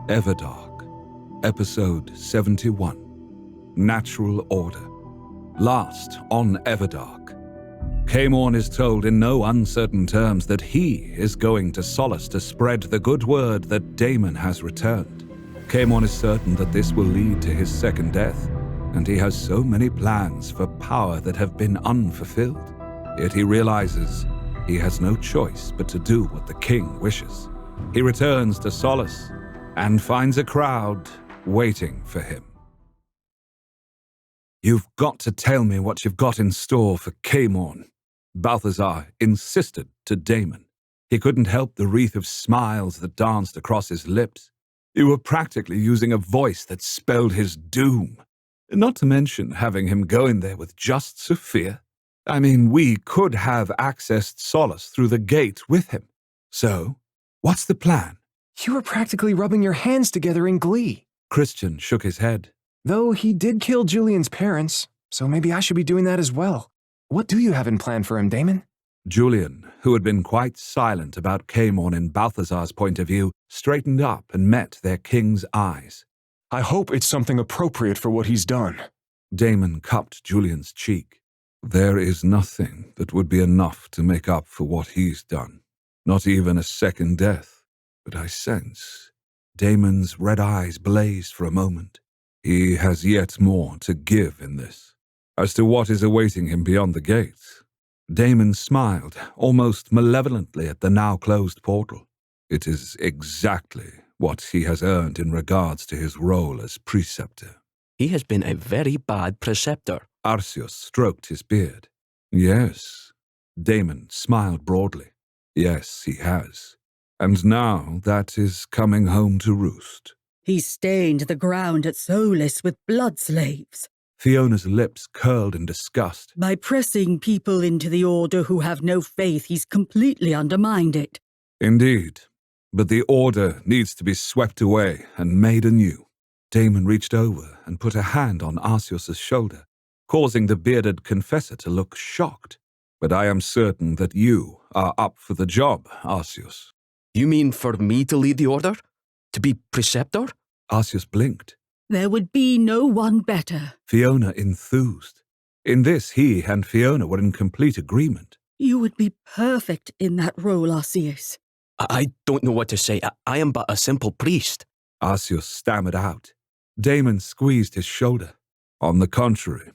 Everdark, Episode 71, Natural Order. Last on Everdark, Daemon is told in no uncertain terms that he is going to Solace to spread the good word that Daemon has returned. Daemon is certain that this will lead to his second death, and he has so many plans for power that have been unfulfilled. Yet he realizes he has no choice but to do what the king wishes. He returns to Solace and finds a crowd waiting for him. "You've got to tell me what you've got in store for Daemon," Balthazar insisted to Daemon. He couldn't help the wreath of smiles that danced across his lips. You were practically using a voice that spelled his doom. Not to mention having him go in there with just Sophia. I mean, we could have accessed Solace through the gate with him. So, what's the plan? You were practically rubbing your hands together in glee. Christian shook his head. Though he did kill Julian's parents, so maybe I should be doing that as well. What do you have in plan for him, Daemon? Julian, who had been quite silent about Daemon in Balthazar's point of view, straightened up and met their king's eyes. I hope it's something appropriate for what he's done. Daemon cupped Julian's cheek. There is nothing that would be enough to make up for what he's done. Not even a second death. But I sense Daemon's red eyes blazed for a moment. He has yet more to give in this. As to what is awaiting him beyond the gate, Daemon smiled almost malevolently at the now closed portal. It is exactly what he has earned in regards to his role as preceptor. He has been a very bad preceptor. Arcius stroked his beard. Yes. Daemon smiled broadly. Yes, he has. And now that is coming home to roost. He stained the ground at Solace with blood slaves. Fiona's lips curled in disgust. By pressing people into the order who have no faith, he's completely undermined it. Indeed. But the order needs to be swept away and made anew. Daemon reached over and put a hand on Arcius's shoulder, causing the bearded confessor to look shocked. But I am certain that you are up for the job, Arcius. You mean for me to lead the order? To be preceptor? Arcius blinked. There would be no one better. Fiona enthused. In this, he and Fiona were in complete agreement. You would be perfect in that role, Arcius. I don't know what to say. I am but a simple priest. Arcius stammered out. Daemon squeezed his shoulder. On the contrary,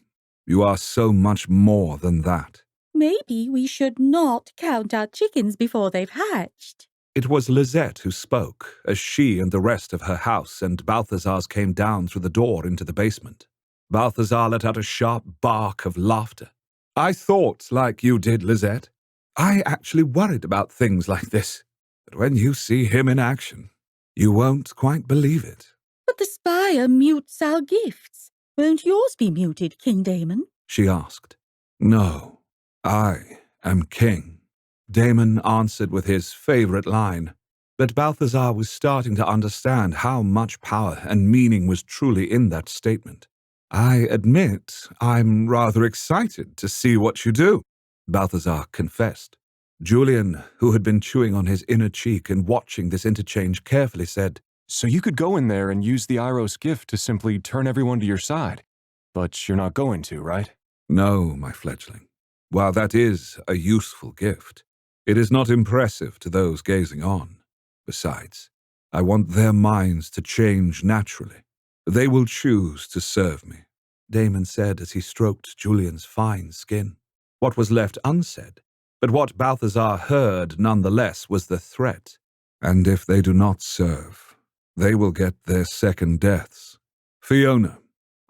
you are so much more than that. Maybe we should not count our chickens before they've hatched. It was Lizette who spoke, as she and the rest of her house and Balthazar's came down through the door into the basement. Balthazar let out a sharp bark of laughter. I thought like you did, Lizette. I actually worried about things like this. But when you see him in action, you won't quite believe it. But the Spire mutes our gifts. Won't yours be muted, King Daemon? She asked. No, I am king. Daemon answered with his favorite line, but Balthazar was starting to understand how much power and meaning was truly in that statement. I admit I'm rather excited to see what you do, Balthazar confessed. Julian, who had been chewing on his inner cheek and watching this interchange carefully, said, So you could go in there and use the Iros gift to simply turn everyone to your side. But you're not going to, right? No, my fledgling. While that is a useful gift, it is not impressive to those gazing on. Besides, I want their minds to change naturally. They will choose to serve me, Daemon said as he stroked Julian's fine skin. What was left unsaid, but what Balthazar heard nonetheless, was the threat. And if they do not serve, they will get their second deaths. Fiona,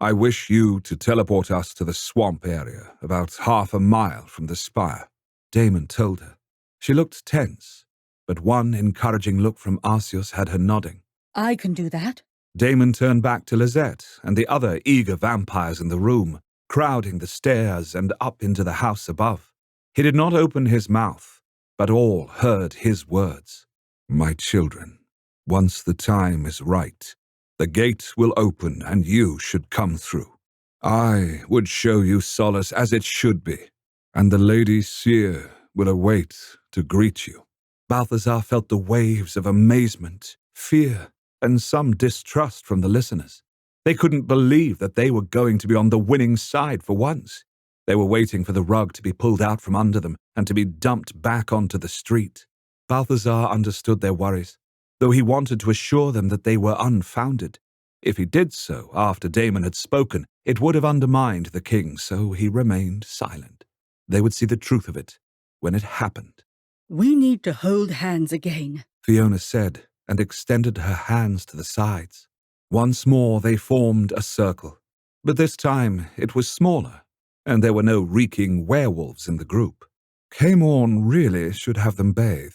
I wish you to teleport us to the swamp area, about half a mile from the Spire, Daemon told her. She looked tense, but one encouraging look from Arcius had her nodding. I can do that. Daemon turned back to Lizette and the other eager vampires in the room, crowding the stairs and up into the house above. He did not open his mouth, but all heard his words. My children, once the time is right, the gate will open and you should come through. I would show you Solace as it should be, and the Lady Seer will await to greet you. Balthazar felt the waves of amazement, fear, and some distrust from the listeners. They couldn't believe that they were going to be on the winning side for once. They were waiting for the rug to be pulled out from under them and to be dumped back onto the street. Balthazar understood their worries, though he wanted to assure them that they were unfounded. If he did so after Daemon had spoken, it would have undermined the king, so he remained silent. They would see the truth of it when it happened. We need to hold hands again, Fiona said, and extended her hands to the sides. Once more they formed a circle, but this time it was smaller, and there were no reeking werewolves in the group. Caemorn really should have them bathe.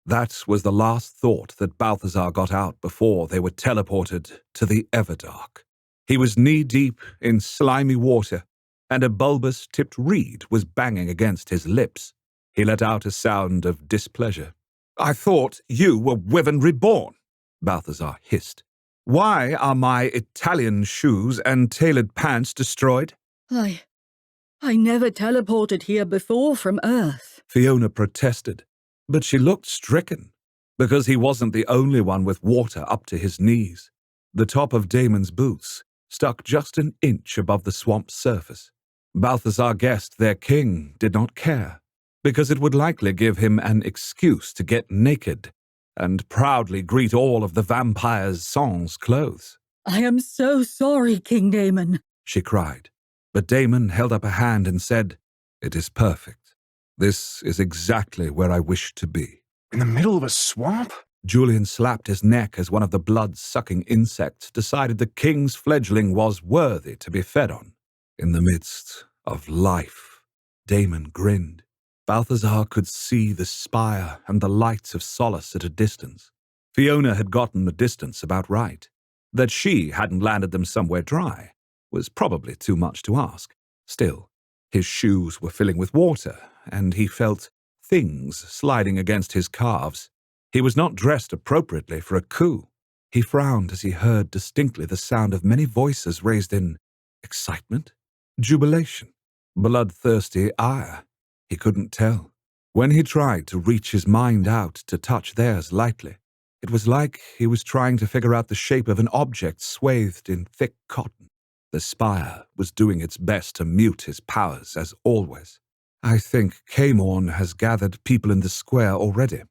That was the last thought that Balthazar got out before they were teleported to the Everdark. He was knee-deep in slimy water, and a bulbous-tipped reed was banging against his lips. He let out a sound of displeasure. "I thought you were Wyvern reborn," Balthazar hissed. "Why are my Italian shoes and tailored pants destroyed?" I never teleported here before from Earth. Fiona protested, but she looked stricken, because he wasn't the only one with water up to his knees. The top of Daemon's boots stuck just an inch above the swamp's surface. Balthazar guessed their king did not care, because it would likely give him an excuse to get naked and proudly greet all of the vampire's sans clothes. I am so sorry, King Daemon, she cried. But Daemon held up a hand and said, "It is perfect. This is exactly where I wish to be." In the middle of a swamp? Julian slapped his neck as one of the blood-sucking insects decided the king's fledgling was worthy to be fed on. In the midst of life, Daemon grinned. Balthazar could see the spire and the lights of Solace at a distance. Fiona had gotten the distance about right. That she hadn't landed them somewhere dry was probably too much to ask. Still, his shoes were filling with water, and he felt things sliding against his calves. He was not dressed appropriately for a coup. He frowned as he heard distinctly the sound of many voices raised in excitement, jubilation, bloodthirsty ire. He couldn't tell. When he tried to reach his mind out to touch theirs lightly, it was like he was trying to figure out the shape of an object swathed in thick cotton. The Spire was doing its best to mute his powers, as always. "I think Caemorn has gathered people in the square already,"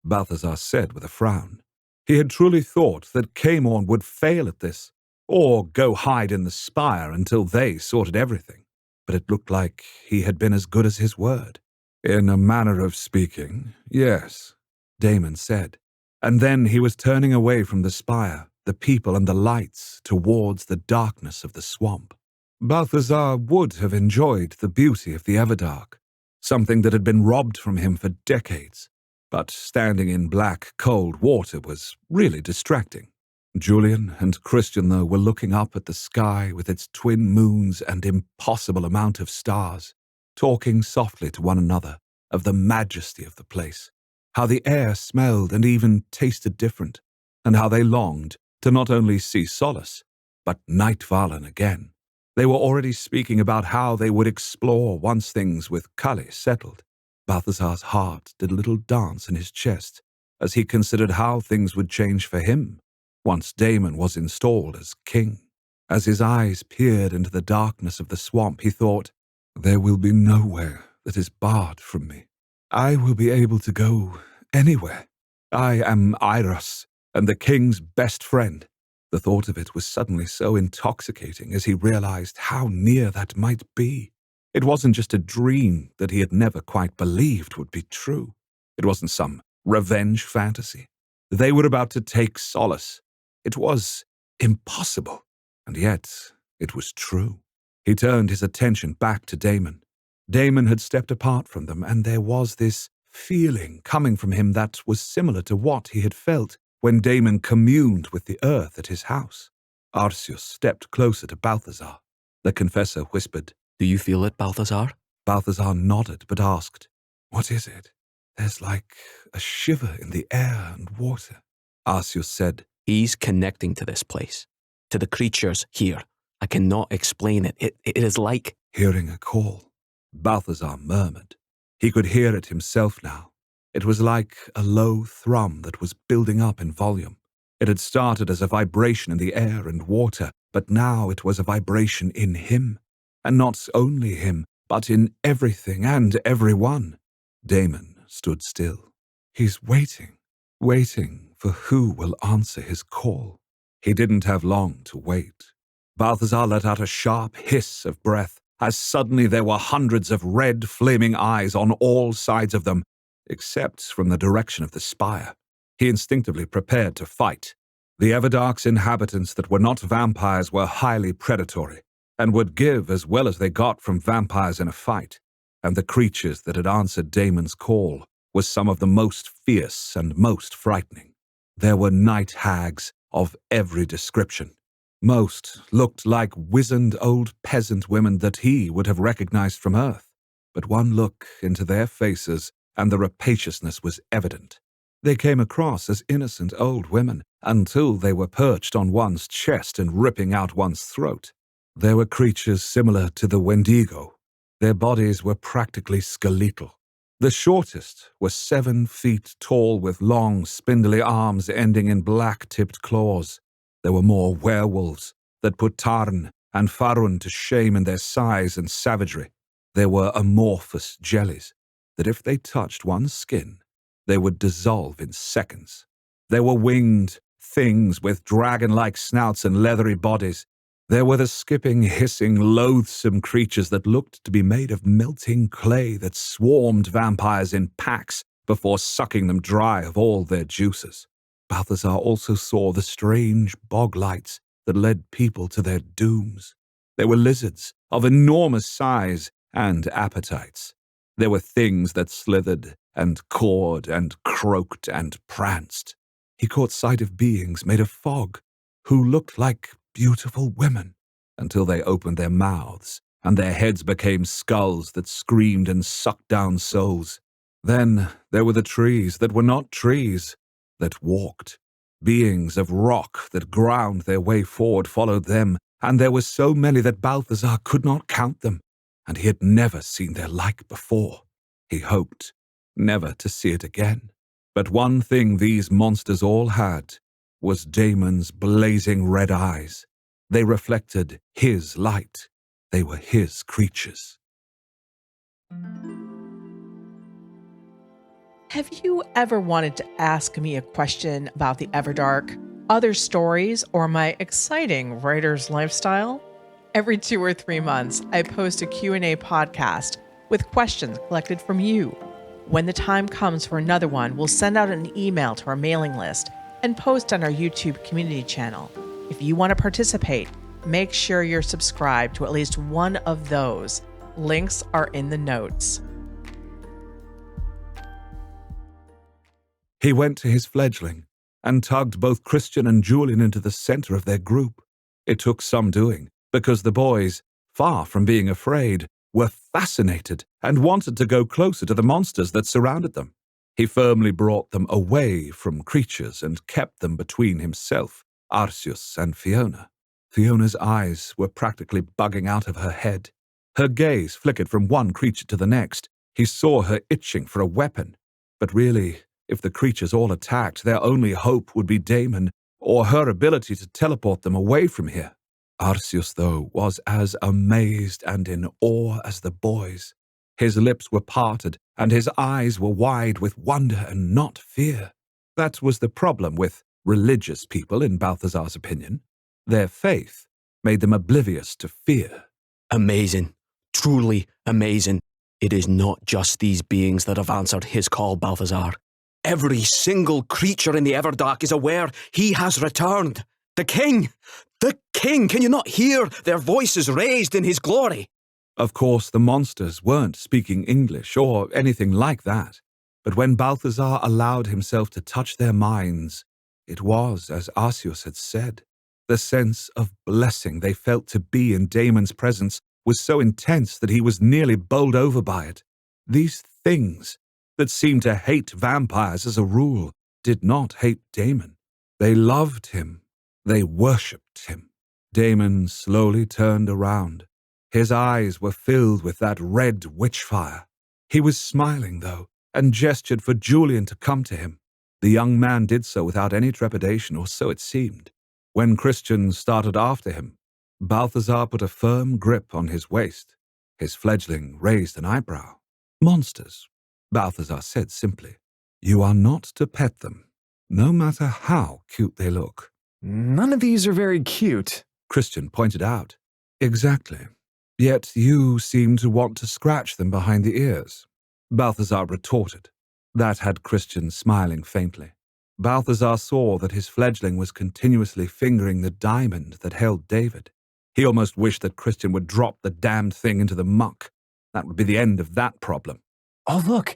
Balthazar said with a frown. He had truly thought that Caemorn would fail at this, or go hide in the Spire until they sorted everything. But it looked like he had been as good as his word. "In a manner of speaking, yes," Daemon said. And then he was turning away from the Spire, the people and the lights, towards the darkness of the swamp. Balthazar would have enjoyed the beauty of the Everdark, something that had been robbed from him for decades. But standing in black, cold water was really distracting. Julian and Christian, though, were looking up at the sky with its twin moons and impossible amount of stars, talking softly to one another of the majesty of the place, how the air smelled and even tasted different, and how they longed to not only see Solace, but Nightvallen again. They were already speaking about how they would explore once things with Cully settled. Balthazar's heart did a little dance in his chest as he considered how things would change for him once Daemon was installed as king. As his eyes peered into the darkness of the swamp, he thought, "There will be nowhere that is barred from me. I will be able to go anywhere. I am Iros, and the king's best friend." The thought of it was suddenly so intoxicating as he realized how near that might be. It wasn't just a dream that he had never quite believed would be true. It wasn't some revenge fantasy. They were about to take Solace. It was impossible, and yet it was true. He turned his attention back to Daemon. Daemon had stepped apart from them, and there was this feeling coming from him that was similar to what he had felt when Daemon communed with the earth at his house. Arcius stepped closer to Balthazar. The confessor whispered, Do you feel it, Balthazar? Balthazar nodded but asked, "What is it?" "There's like a shiver in the air and water," Arcius said. He's connecting to this place, to the creatures here. I cannot explain it. It is like... "Hearing a call," Balthazar murmured. He could hear it himself now. It was like a low thrum that was building up in volume. It had started as a vibration in the air and water, but now it was a vibration in him. And not only him, but in everything and everyone. Daemon stood still. He's waiting for who will answer his call. He didn't have long to wait. Balthazar let out a sharp hiss of breath, as suddenly there were hundreds of red, flaming eyes on all sides of them, except from the direction of the spire. He instinctively prepared to fight. The Everdark's inhabitants that were not vampires were highly predatory, and would give as well as they got from vampires in a fight, and the creatures that had answered Daemon's call were some of the most fierce and most frightening. There were night hags of every description. Most looked like wizened old peasant women that he would have recognized from Earth, but one look into their faces and the rapaciousness was evident. They came across as innocent old women until they were perched on one's chest and ripping out one's throat. There were creatures similar to the Wendigo. Their bodies were practically skeletal. The shortest was 7 feet tall with long, spindly arms ending in black-tipped claws. There were more werewolves that put Tarn and Farun to shame in their size and savagery. There were amorphous jellies that if they touched one's skin, they would dissolve in seconds. There were winged things with dragon-like snouts and leathery bodies. There were the skipping, hissing, loathsome creatures that looked to be made of melting clay that swarmed vampires in packs before sucking them dry of all their juices. Balthazar also saw the strange bog lights that led people to their dooms. There were lizards of enormous size and appetites. There were things that slithered and cawed and croaked and pranced. He caught sight of beings made of fog who looked like beautiful women until they opened their mouths and their heads became skulls that screamed and sucked down souls. Then there were the trees that were not trees, that walked. Beings of rock that ground their way forward followed them, and there were so many that Balthazar could not count them, and he had never seen their like before. He hoped never to see it again. But one thing these monsters all had was Daemon's blazing red eyes. They reflected his light. They were his creatures. Have you ever wanted to ask me a question about the Everdark, other stories, or my exciting writer's lifestyle? Every 2 or 3 months, I post a Q&A podcast with questions collected from you. When the time comes for another one, we'll send out an email to our mailing list and post on our YouTube community channel. If you want to participate, make sure you're subscribed to at least one of those. Links are in the notes. He went to his fledgling and tugged both Christian and Julian into the center of their group. It took some doing, because the boys, far from being afraid, were fascinated and wanted to go closer to the monsters that surrounded them. He firmly brought them away from creatures and kept them between himself, Arcius, and Fiona. Fiona's eyes were practically bugging out of her head. Her gaze flickered from one creature to the next. He saw her itching for a weapon. But really, if the creatures all attacked, their only hope would be Daemon or her ability to teleport them away from here. Arcius, though, was as amazed and in awe as the boys. His lips were parted, and his eyes were wide with wonder and not fear. That was the problem with religious people, in Balthazar's opinion. Their faith made them oblivious to fear. Amazing. Truly amazing. It is not just these beings that have answered his call, Balthazar. Every single creature in the Everdark is aware he has returned. The king! The king! Can you not hear their voices raised in his glory? Of course, the monsters weren't speaking English or anything like that. But when Balthazar allowed himself to touch their minds, it was as Arcius had said. The sense of blessing they felt to be in Daemon's presence was so intense that he was nearly bowled over by it. These things that seemed to hate vampires as a rule did not hate Daemon. They loved him. They worshipped him. Daemon slowly turned around. His eyes were filled with that red witchfire. He was smiling, though, and gestured for Julian to come to him. The young man did so without any trepidation, or so it seemed. When Christian started after him, Balthazar put a firm grip on his waist. His fledgling raised an eyebrow. "Monsters," Balthazar said simply. "You are not to pet them, no matter how cute they look." None of these are very cute, Christian pointed out. "Exactly. Yet you seem to want to scratch them behind the ears," Balthazar retorted. That had Christian smiling faintly. Balthazar saw that his fledgling was continuously fingering the diamond that held David. He almost wished that Christian would drop the damned thing into the muck. That would be the end of that problem. Oh, look,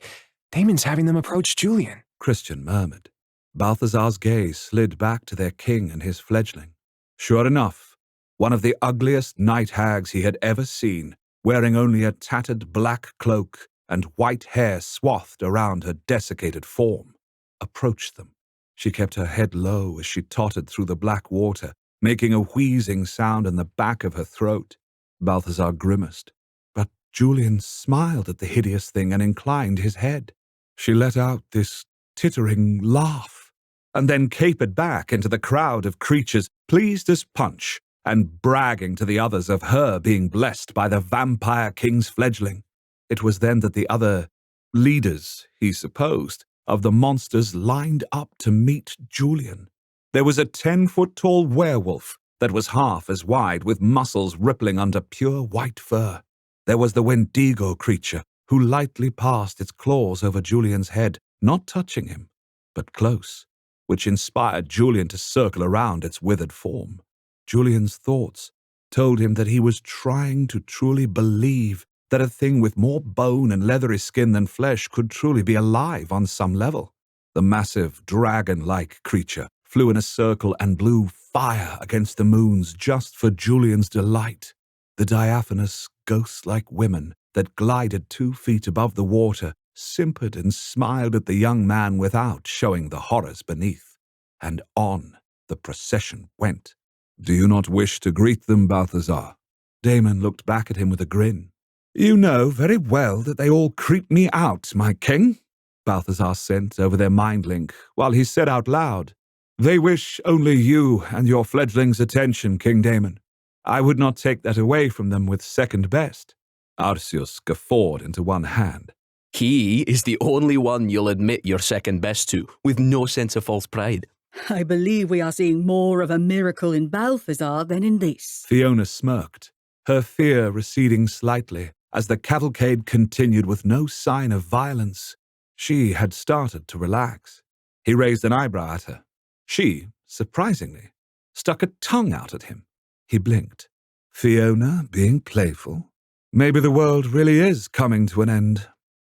Daemon's having them approach Julian. Christian murmured. Balthazar's gaze slid back to their king and his fledgling. Sure enough, one of the ugliest night hags he had ever seen, wearing only a tattered black cloak and white hair swathed around her desiccated form, approached them. She kept her head low as she tottered through the black water, making a wheezing sound in the back of her throat. Balthazar grimaced, but Julian smiled at the hideous thing and inclined his head. She let out this tittering laugh, and then capered back into the crowd of creatures, pleased as punch, and bragging to the others of her being blessed by the vampire king's fledgling. It was then that the other leaders, he supposed, of the monsters lined up to meet Julian. There was a 10-foot-tall werewolf that was half as wide, with muscles rippling under pure white fur. There was the Wendigo creature, who lightly passed its claws over Julian's head, not touching him, but close, which inspired Julian to circle around its withered form. Julian's thoughts told him that he was trying to truly believe that a thing with more bone and leathery skin than flesh could truly be alive on some level. The massive, dragon-like creature flew in a circle and blew fire against the moons just for Julian's delight. The diaphanous, ghost-like women that glided 2 feet above the water simpered and smiled at the young man without showing the horrors beneath. And on the procession went. "Do you not wish to greet them, Balthazar?" Daemon looked back at him with a grin. "You know very well that they all creep me out, my king," Balthazar sent over their mind link, while he said out loud, "They wish only you and your fledgling's attention, King Daemon. I would not take that away from them with second best." Arcius guffawed into one hand. He is the only one you'll admit you're second best to, with no sense of false pride. I believe we are seeing more of a miracle in Balthazar than in this. Fiona smirked, her fear receding slightly as the cavalcade continued with no sign of violence. She had started to relax. He raised an eyebrow at her. She, surprisingly, stuck a tongue out at him. He blinked. Fiona being playful? Maybe the world really is coming to an end,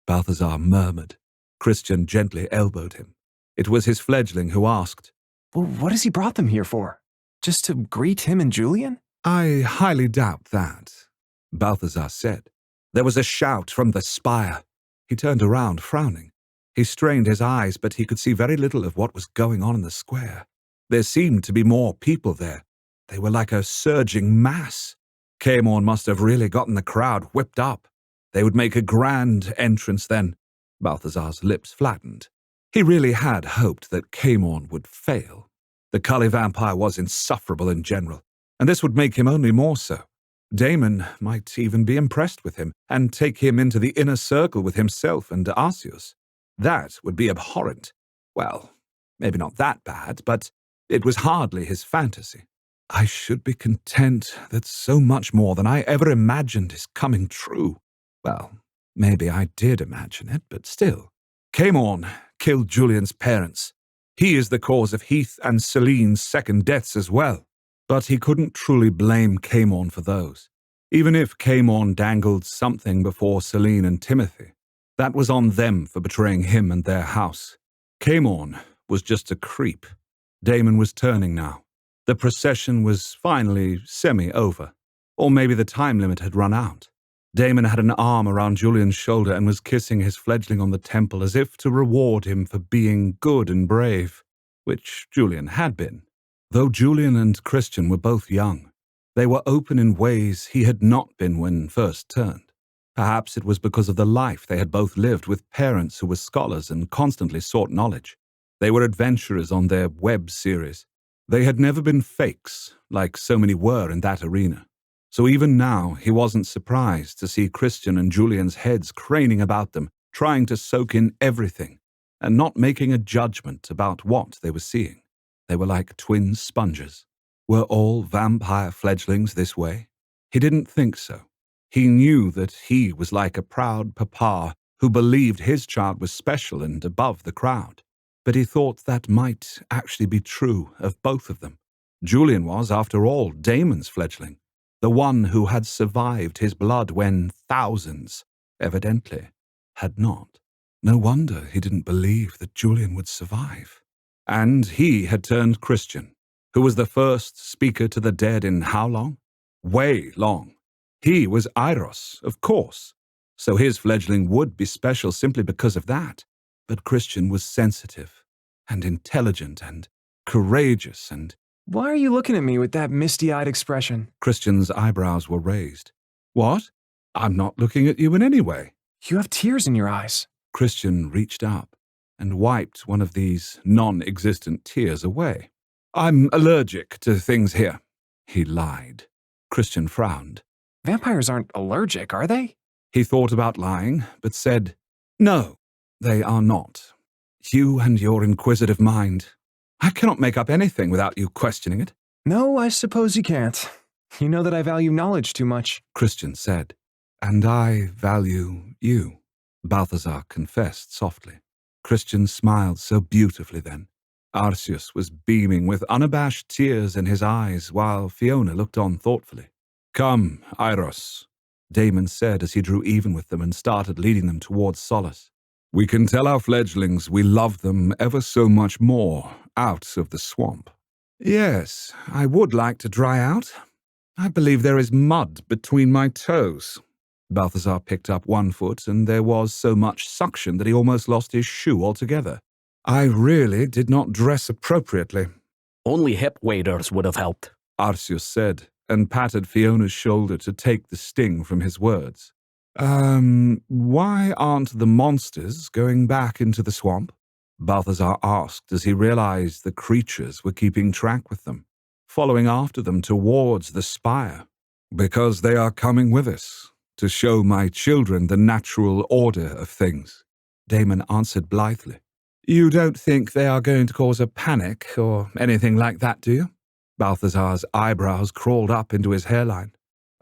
Balthazar murmured. Christian gently elbowed him. It was his fledgling who asked, Well, what has he brought them here for? Just to greet him and Julian? "I highly doubt that," Balthazar said. There was a shout from the spire. He turned around, frowning. He strained his eyes, but he could see very little of what was going on in the square. There seemed to be more people there. They were like a surging mass. Daemon must have really gotten the crowd whipped up. They would make a grand entrance then. Balthazar's lips flattened. He really had hoped that Daemon would fail. The Cully vampire was insufferable in general, and this would make him only more so. Daemon might even be impressed with him and take him into the inner circle with himself and Arcius. That would be abhorrent. Well, maybe not that bad, but it was hardly his fantasy. I should be content that so much more than I ever imagined is coming true. Well, maybe I did imagine it, but still. Daemon killed Julian's parents. He is the cause of Heath and Celine's second deaths as well. But he couldn't truly blame Daemon for those. Even if Daemon dangled something before Celine and Timothy, that was on them for betraying him and their house. Daemon was just a creep. Daemon was turning now. The procession was finally semi-over. Or maybe the time limit had run out. Daemon had an arm around Julian's shoulder and was kissing his fledgling on the temple as if to reward him for being good and brave, which Julian had been. Though Julian and Christian were both young, they were open in ways he had not been when first turned. Perhaps it was because of the life they had both lived with parents who were scholars and constantly sought knowledge. They were adventurers on their web series. They had never been fakes, like so many were in that arena. So even now, he wasn't surprised to see Christian and Julian's heads craning about them, trying to soak in everything, and not making a judgment about what they were seeing. They were like twin sponges. Were all vampire fledglings this way? He didn't think so. He knew that he was like a proud papa who believed his child was special and above the crowd. But he thought that might actually be true of both of them. Julian was, after all, Daemon's fledgling, the one who had survived his blood when thousands, evidently, had not. No wonder he didn't believe that Julian would survive. And he had turned Christian, who was the first speaker to the dead in how long? Way long. He was Iros, of course, so his fledgling would be special simply because of that. But Christian was sensitive and intelligent and courageous and... Why are you looking at me with that misty-eyed expression? Christian's eyebrows were raised. What? I'm not looking at you in any way. You have tears in your eyes. Christian reached up and wiped one of these non-existent tears away. I'm allergic to things here, he lied. Christian frowned. Vampires aren't allergic, are they? He thought about lying, but said, No, they are not. You and your inquisitive mind. I cannot make up anything without you questioning it. No, I suppose you can't. You know that I value knowledge too much. Christian said. And I value you, Balthazar confessed softly. Christian smiled so beautifully then. Arcius was beaming with unabashed tears in his eyes while Fiona looked on thoughtfully. Come, Iros, Daemon said as he drew even with them and started leading them towards Solace. We can tell our fledglings we love them ever so much more out of the swamp. Yes, I would like to dry out. I believe there is mud between my toes. Balthazar picked up one foot, and there was so much suction that he almost lost his shoe altogether. I really did not dress appropriately. Only hip waders would have helped, Arcius said, and patted Fiona's shoulder to take the sting from his words. Why aren't the monsters going back into the swamp? Balthazar asked as he realized the creatures were keeping track with them, following after them towards the spire. Because they are coming with us, to show my children the natural order of things, Daemon answered blithely. You don't think they are going to cause a panic or anything like that, do you? Balthazar's eyebrows crawled up into his hairline.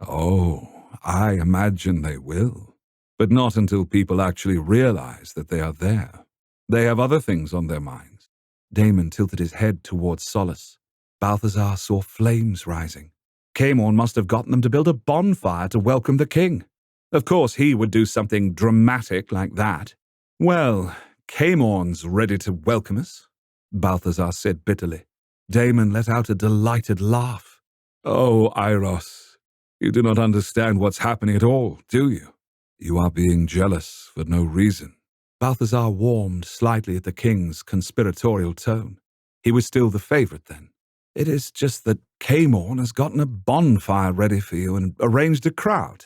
Oh, I imagine they will, but not until people actually realize that they are there. They have other things on their minds. Daemon tilted his head towards Solace. Balthazar saw flames rising. Caemorn must have gotten them to build a bonfire to welcome the king. Of course, he would do something dramatic like that. Well, Caemorn's ready to welcome us, Balthazar said bitterly. Daemon let out a delighted laugh. Oh, Iros, you do not understand what's happening at all, do you? You are being jealous for no reason. Balthazar warmed slightly at the king's conspiratorial tone. He was still the favorite then. It is just that Caemorn has gotten a bonfire ready for you and arranged a crowd.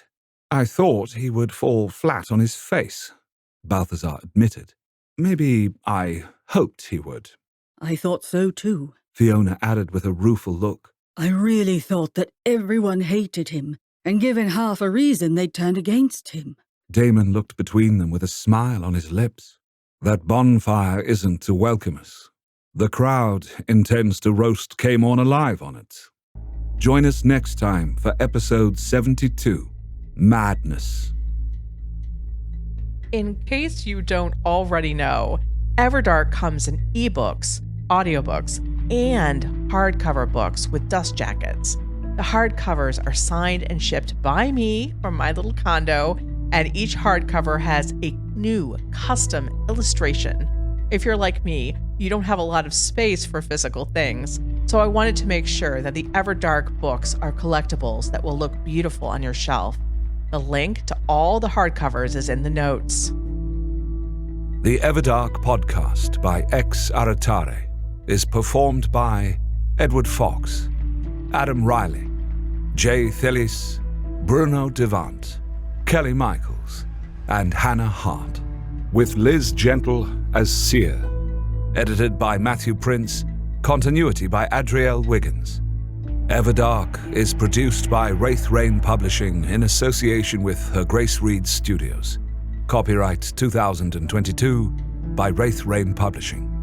I thought he would fall flat on his face, Balthazar admitted. Maybe I hoped he would. I thought so too, Fiona added with a rueful look. I really thought that everyone hated him, and given half a reason they'd turn against him. Daemon looked between them with a smile on his lips. That bonfire isn't to welcome us. The crowd intends to roast Caemorn alive on it. Join us next time for episode 72, Madness. In case you don't already know, Everdark comes in ebooks, audiobooks, and hardcover books with dust jackets. The hardcovers are signed and shipped by me from my little condo, and each hardcover has a new custom illustration. If you're like me, you don't have a lot of space for physical things, so I wanted to make sure that the Everdark books are collectibles that will look beautiful on your shelf. The link to all the hardcovers is in the notes. The Everdark podcast by Ex Aratare is performed by Edward Fox, Adam Riley, Jay Thillis, Bruno Devant, Kelly Michaels, and Hannah Hart, with Liz Gentle as Seer, Edited by Matthew Prince. Continuity by Adrielle Wiggins. Everdark is produced by Wraith Rain Publishing in association with Her Grace Reed Studios. Copyright 2022 by Wraith Rain Publishing.